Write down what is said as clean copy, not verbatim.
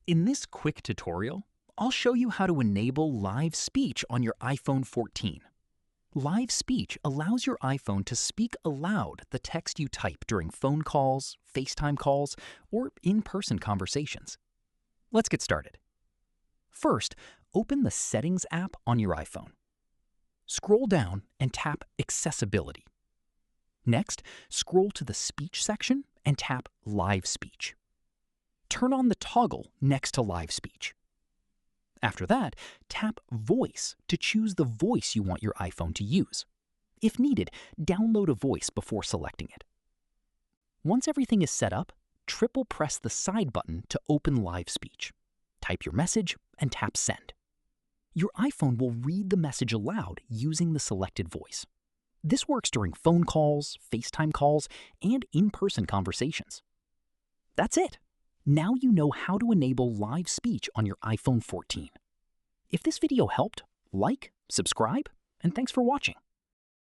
In this quick tutorial, I'll show you how to enable live speech on your iPhone 14. Live speech allows your iPhone to speak aloud the text you type during phone calls, FaceTime calls, or in-person conversations. Let's get started. First, open the Settings app on your iPhone. Scroll down and tap Accessibility. Next, scroll to the Speech section and tap Live Speech. Turn on the toggle next to Live Speech. After that, tap Voice to choose the voice you want your iPhone to use. If needed, download a voice before selecting it. Once everything is set up, triple press the side button to open Live Speech. Type your message and tap Send. Your iPhone will read the message aloud using the selected voice. This works during phone calls, FaceTime calls, and in-person conversations. That's it. Now you know how to enable live speech on your iPhone 14. If this video helped, like, subscribe, and thanks for watching.